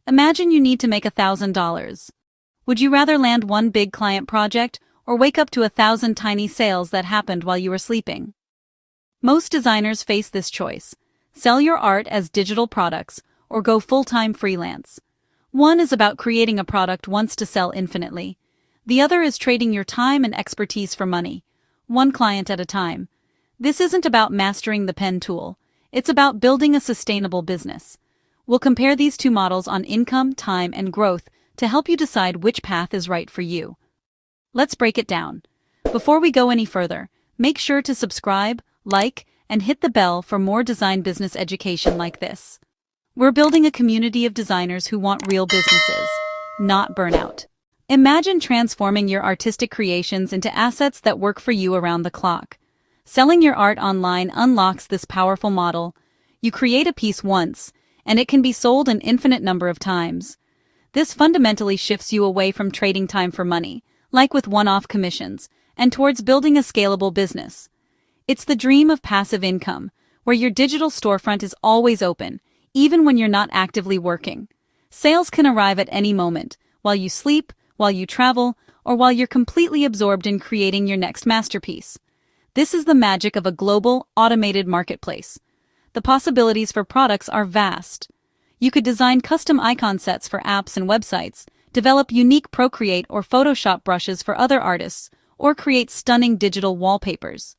Imagine you need to make $1,000. Would you rather land one big client project or wake up to 1,000 tiny sales that happened while you were sleeping? Most designers face this choice: sell your art as digital products or go full-time freelance. One is about creating a product once to sell infinitely. The other is trading your time and expertise for money, one client at a time. This isn't about mastering the pen tool. It's about building a sustainable business. We'll compare these two models on income, time, and growth to help you decide which path is right for you. Let's break it down. Before we go any further, make sure to subscribe, like, and hit the bell for more design business education like this. We're building a community of designers who want real businesses, not burnout. Imagine transforming your artistic creations into assets that work for you around the clock. Selling your art online unlocks this powerful model. You create a piece once, and it can be sold an infinite number of times. This fundamentally shifts you away from trading time for money, like with one-off commissions, and towards building a scalable business. It's the dream of passive income, where your digital storefront is always open, even when you're not actively working. Sales can arrive at any moment, while you sleep, while you travel, or while you're completely absorbed in creating your next masterpiece. This is the magic of a global, automated marketplace. The possibilities for products are vast. You could design custom icon sets for apps and websites, develop unique Procreate or Photoshop brushes for other artists, or create stunning digital wallpapers.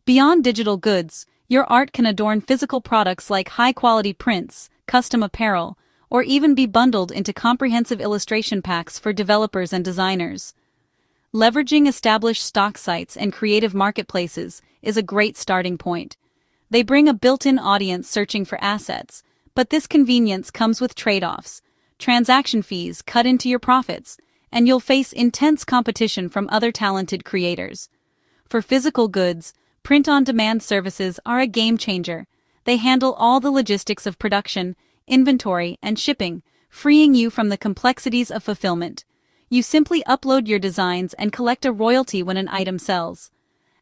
Beyond digital goods, your art can adorn physical products like high-quality prints, custom apparel, or even be bundled into comprehensive illustration packs for developers and designers. Leveraging established stock sites and creative marketplaces is a great starting point. They bring a built-in audience searching for assets, but this convenience comes with trade-offs. Transaction fees cut into your profits, and you'll face intense competition from other talented creators. For physical goods, print-on-demand services are a game-changer. They handle all the logistics of production, inventory, and shipping, freeing you from the complexities of fulfillment. You simply upload your designs and collect a royalty when an item sells.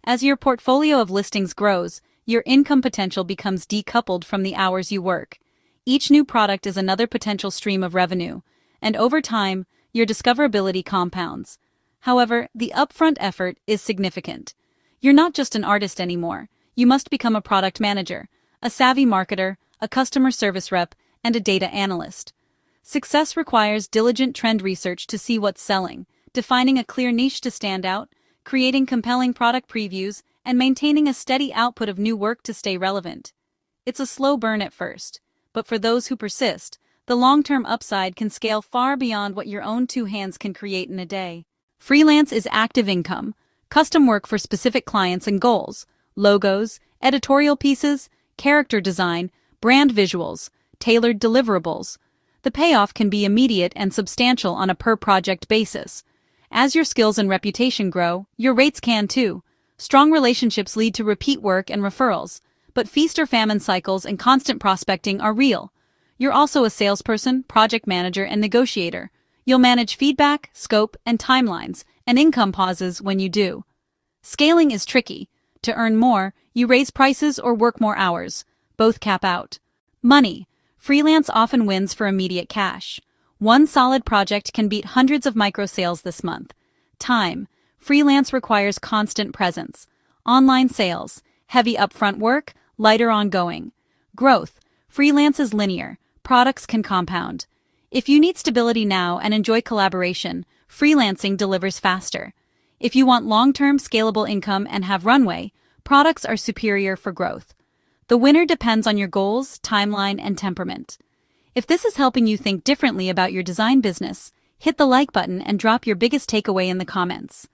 As your portfolio of listings grows, your income potential becomes decoupled from the hours you work. Each new product is another potential stream of revenue, and over time, your discoverability compounds. However, the upfront effort is significant. You're not just an artist anymore. You must become a product manager, a savvy marketer, a customer service rep, and a data analyst. Success requires diligent trend research to see what's selling, defining a clear niche to stand out, creating compelling product previews, and maintaining a steady output of new work to stay relevant. It's a slow burn at first, but for those who persist, the long-term upside can scale far beyond what your own two hands can create in a day. Freelance is active income, custom work for specific clients and goals, logos, editorial pieces, character design, brand visuals, tailored deliverables. The payoff can be immediate and substantial on a per-project basis. As your skills and reputation grow, your rates can too. Strong relationships lead to repeat work and referrals, but feast or famine cycles and constant prospecting are real. You're also a salesperson, project manager, and negotiator. You'll manage feedback, scope, and timelines, and income pauses when you do. Scaling is tricky. To earn more, you raise prices or work more hours. Both cap out. Money. Freelance often wins for immediate cash. One solid project can beat hundreds of micro sales this month. Time. Freelance requires constant presence. Online sales. Heavy upfront work, lighter ongoing. Growth. Freelance is linear. Products can compound. If you need stability now and enjoy collaboration, freelancing delivers faster. If you want long-term scalable income and have runway, products are superior for growth. The winner depends on your goals, timeline, and temperament. If this is helping you think differently about your design business, hit the like button and drop your biggest takeaway in the comments.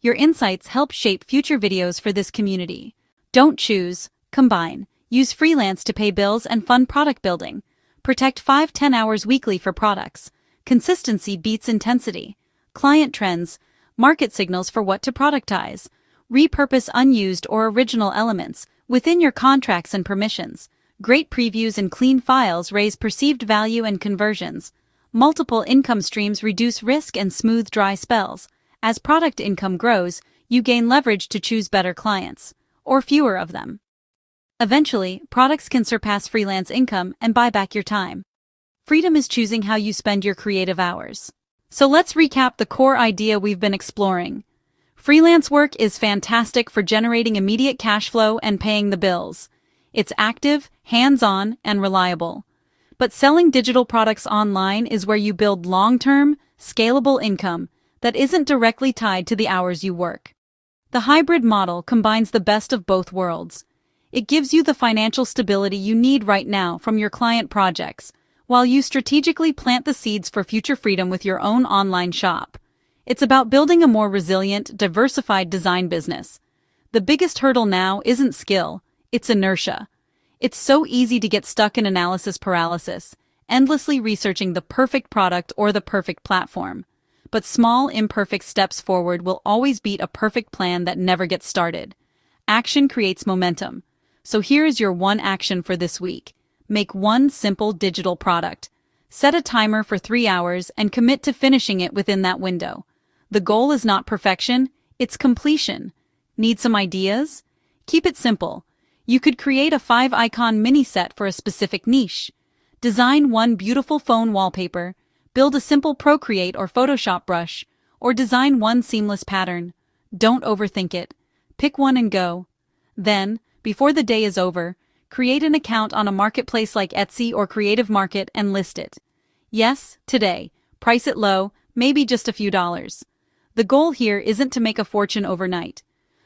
Your insights help shape future videos for this community. Don't choose, combine. Use freelance to pay bills and fund product building. Protect 5-10 hours weekly for products. Consistency beats intensity. Client trends, market signals for what to productize. Repurpose unused or original elements within your contracts and permissions. Great previews and clean files raise perceived value and conversions. Multiple income streams reduce risk and smooth dry spells. As product income grows, you gain leverage to choose better clients, or fewer of them. Eventually, products can surpass freelance income and buy back your time. Freedom is choosing how you spend your creative hours. So let's recap the core idea we've been exploring. Freelance work is fantastic for generating immediate cash flow and paying the bills. It's active, hands-on, and reliable. But selling digital products online is where you build long-term, scalable income that isn't directly tied to the hours you work. The hybrid model combines the best of both worlds. It gives you the financial stability you need right now from your client projects, while you strategically plant the seeds for future freedom with your own online shop. It's about building a more resilient, diversified design business. The biggest hurdle now isn't skill, it's inertia. It's so easy to get stuck in analysis paralysis, endlessly researching the perfect product or the perfect platform. But small, imperfect steps forward will always beat a perfect plan that never gets started. Action creates momentum. So here is your one action for this week. Make one simple digital product. Set a timer for 3 hours and commit to finishing it within that window. The goal is not perfection, it's completion. Need some ideas? Keep it simple. You could create a 5-icon mini set for a specific niche. Design one beautiful phone wallpaper, build a simple Procreate or Photoshop brush, or design one seamless pattern. Don't overthink it. Pick one and go. Then, before the day is over, create an account on a marketplace like Etsy or Creative Market and list it. Yes, today. Price it low, maybe just a few dollars. The goal here isn't to make a fortune overnight.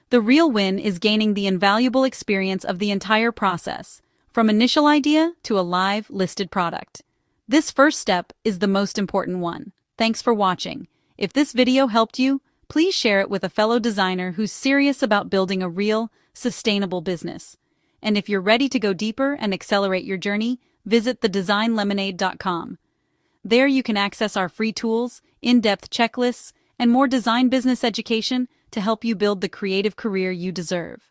The real win is gaining the invaluable experience of the entire process, from initial idea to a live, listed product. This first step is the most important one. Thanks for watching. If this video helped you, please share it with a fellow designer who's serious about building a real, sustainable business. And if you're ready to go deeper and accelerate your journey, visit TheDesignLemonade.com. There you can access our free tools, in-depth checklists, and more design business education to help you build the creative career you deserve.